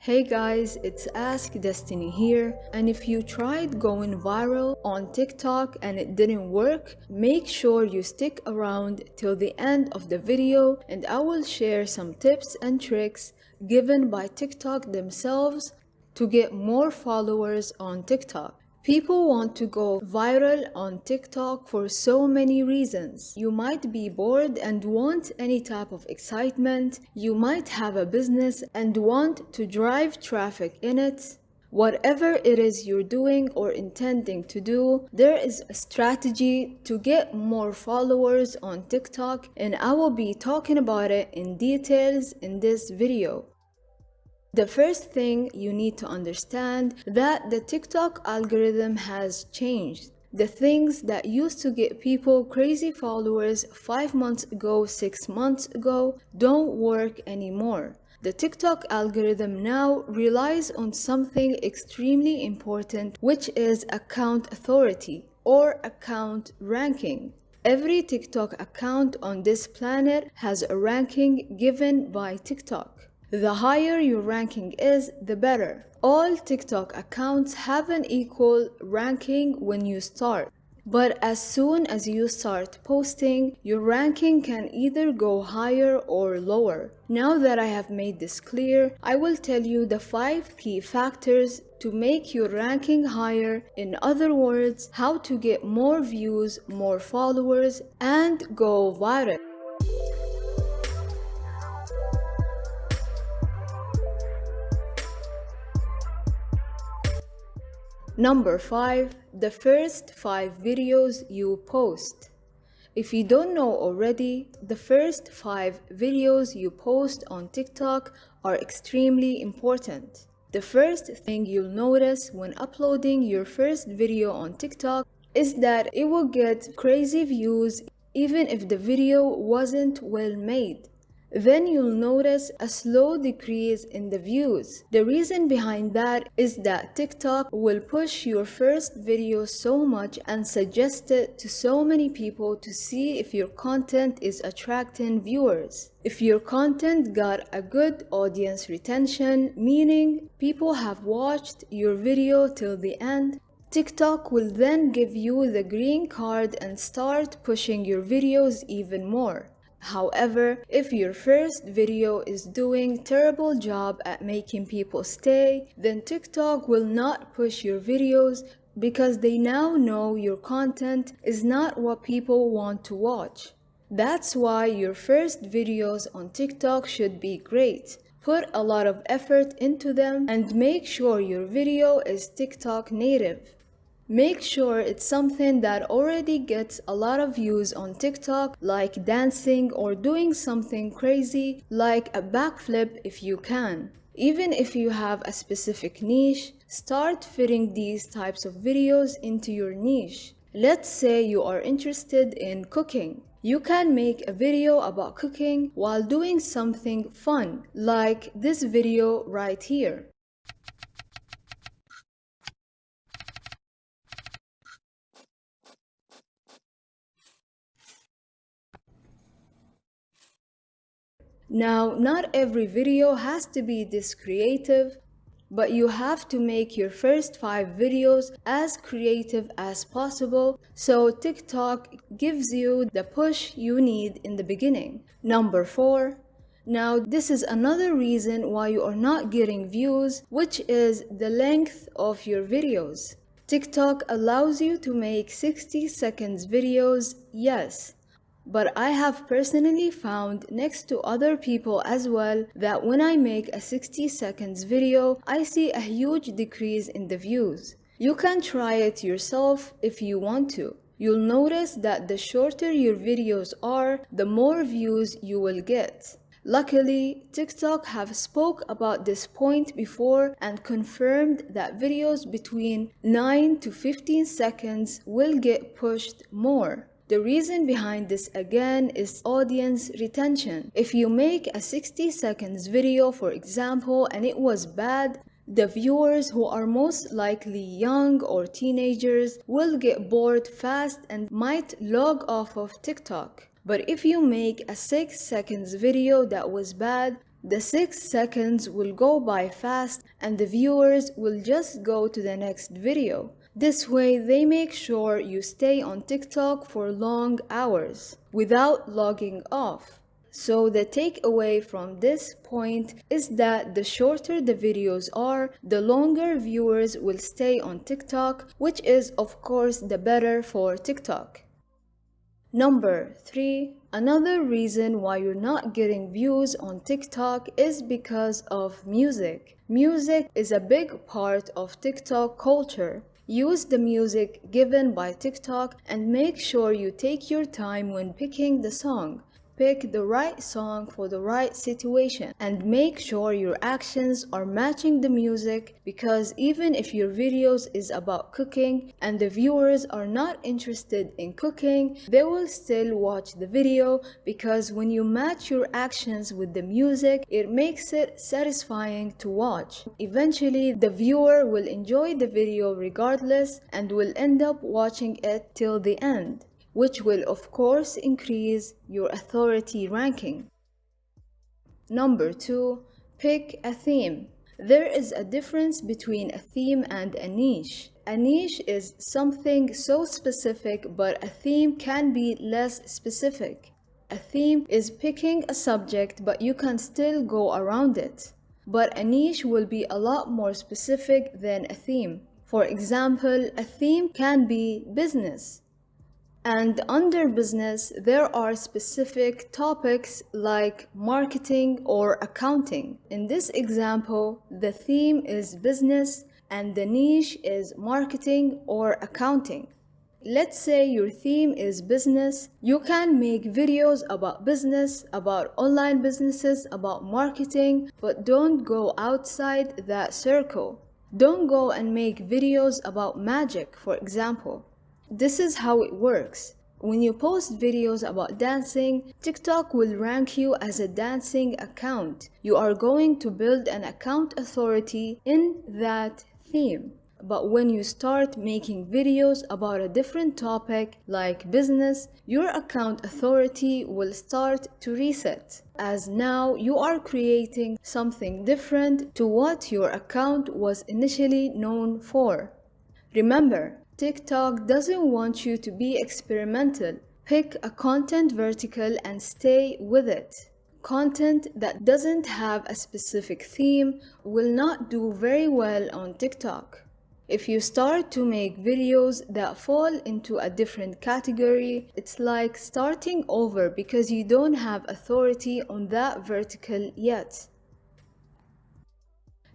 Hey guys, it's Ask Destiny here, and if you tried going viral on TikTok and it didn't work, make sure you stick around till the end of the video and I will share some tips and tricks given by TikTok themselves to get more followers on TikTok. People want to go viral on TikTok for so many reasons. You might be bored and want any type of excitement. You might have a business and want to drive traffic in it. Whatever it is you're doing or intending to do, there is a strategy to get more followers on TikTok, and I will be talking about it in details in this video. The first thing you need to understand that the TikTok algorithm has changed. The things that used to get people crazy followers 5 months ago, 6 months ago, don't work anymore. The TikTok algorithm now relies on something extremely important, which is account authority or account ranking. Every TikTok account on this planet has a ranking given by TikTok. The higher your ranking is, the better. All TikTok accounts have an equal ranking when you start. But as soon as you start posting, your ranking can either go higher or lower. Now that I have made this clear, I will tell you the 5 key factors to make your ranking higher. In other words, how to get more views, more followers, and go viral. Number 5. The first 5 videos you post. If you don't know already, the first 5 videos you post on TikTok are extremely important. The first thing you'll notice when uploading your first video on TikTok is that it will get crazy views even if the video wasn't well made. Then you'll notice a slow decrease in the views. The reason behind that is that TikTok will push your first video so much and suggest it to so many people to see if your content is attracting viewers. If your content got a good audience retention, meaning people have watched your video till the end, TikTok will then give you the green card and start pushing your videos even more. However, if your first video is doing terrible job at making people stay, then TikTok will not push your videos because they now know your content is not what people want to watch. That's why your first videos on TikTok should be great. Put a lot of effort into them and make sure your video is TikTok native. Make sure it's something that already gets a lot of views on TikTok, like dancing or doing something crazy like a backflip if you can. Even if you have a specific niche, start fitting these types of videos into your niche. Let's say you are interested in cooking. You can make a video about cooking while doing something fun, like this video right here. Now, not every video has to be this creative, but you have to make your first 5 videos as creative as possible so TikTok gives you the push you need in the beginning. Number 4. Now, this is another reason why you are not getting views, which is the length of your videos. TikTok allows you to make 60 seconds videos, yes. But I have personally found next to other people as well that when I make a 60 seconds video, I see a huge decrease in the views. You can try it yourself if you want to. You'll notice that the shorter your videos are, the more views you will get. Luckily, TikTok have spoke about this point before and confirmed that videos between 9 to 15 seconds will get pushed more. The reason behind this again is audience retention. If you make a 60 seconds video, for example, and it was bad, the viewers, who are most likely young or teenagers, will get bored fast and might log off of TikTok. But if you make a 6 seconds video that was bad, The 6 seconds will go by fast and the viewers will just go to the next video. This way they make sure you stay on TikTok for long hours without logging off. So the takeaway from this point is that the shorter the videos are, the longer viewers will stay on TikTok, which is of course the better for TikTok. Number 3, another reason why you're not getting views on TikTok is because of music. Music is a big part of TikTok culture. Use the music given by TikTok and make sure you take your time when picking the song. Pick the right song for the right situation and make sure your actions are matching the music, because even if your videos is about cooking and the viewers are not interested in cooking, they will still watch the video, because when you match your actions with the music, it makes it satisfying to watch. Eventually, the viewer will enjoy the video regardless and will end up watching it till the end, which will of course increase your authority ranking. Number 2, pick a theme. There is a difference between a theme and a niche. A niche is something so specific, but a theme can be less specific. A theme is picking a subject, but you can still go around it. But a niche will be a lot more specific than a theme. For example, a theme can be business. And under business, there are specific topics like marketing or accounting. In this example, the theme is business and the niche is marketing or accounting. Let's say your theme is business. You can make videos about business, about online businesses, about marketing, but don't go outside that circle. Don't go and make videos about magic, for example. This is how it works. When you post videos about dancing, TikTok will rank you as a dancing account. You are going to build an account authority in that theme. But when you start making videos about a different topic like business, your account authority will start to reset, as now you are creating something different to what your account was initially known for. Remember, TikTok doesn't want you to be experimental. Pick a content vertical and stay with it. Content that doesn't have a specific theme will not do very well on TikTok. If you start to make videos that fall into a different category, it's like starting over because you don't have authority on that vertical yet.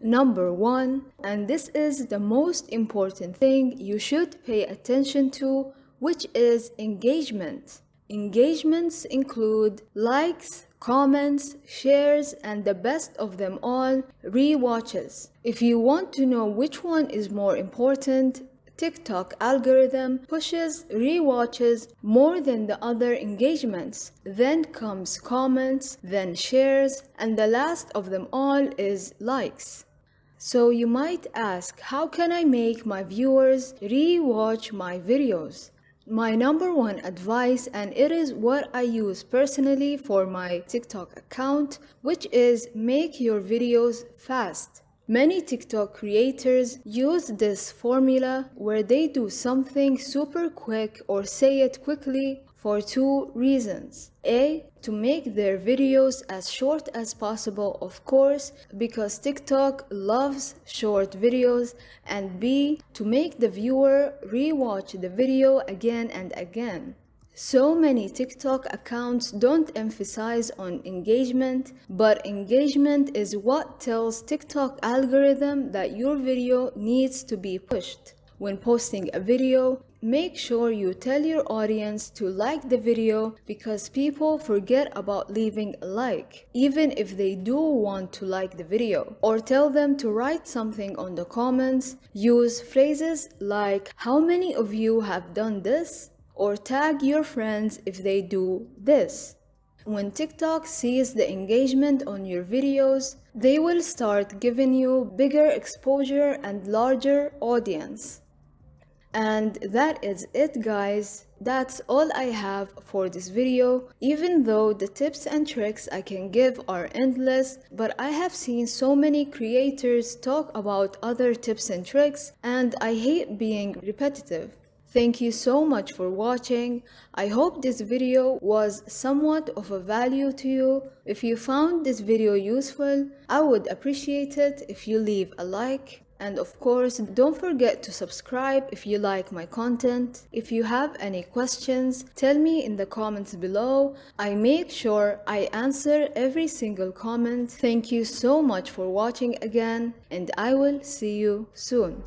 Number 1, and this is the most important thing you should pay attention to, which is engagement. Engagements include likes, comments, shares, and the best of them all, rewatches. If you want to know which one is more important, TikTok algorithm pushes rewatches more than the other engagements. Then comes comments, then shares, and the last of them all is likes. So you might ask, how can I make my viewers re-watch my videos? My number 1 advice, and it is what I use personally for my TikTok account, which is make your videos fast. Many TikTok creators use this formula where they do something super quick or say it quickly for 2 reasons. A, to make their videos as short as possible, of course, because TikTok loves short videos, and B, to make the viewer rewatch the video again and again. So many TikTok accounts don't emphasize on engagement, but engagement is what tells TikTok algorithm that your video needs to be pushed. When posting a video, make sure you tell your audience to like the video, because people forget about leaving a like, even if they do want to like the video. Or tell them to write something on the comments. Use phrases like, "How many of you have done this?" or tag your friends if they do this. When TikTok sees the engagement on your videos, they will start giving you bigger exposure and larger audience. And that is it, guys. That's all I have for this video. Even though the tips and tricks I can give are endless, but I have seen so many creators talk about other tips and tricks, and I hate being repetitive. Thank you so much for watching. I hope this video was somewhat of a value to you. If you found this video useful, I would appreciate it if you leave a like. And of course, don't forget to subscribe if you like my content. If you have any questions, tell me in the comments below. I make sure I answer every single comment. Thank you so much for watching again, and I will see you soon.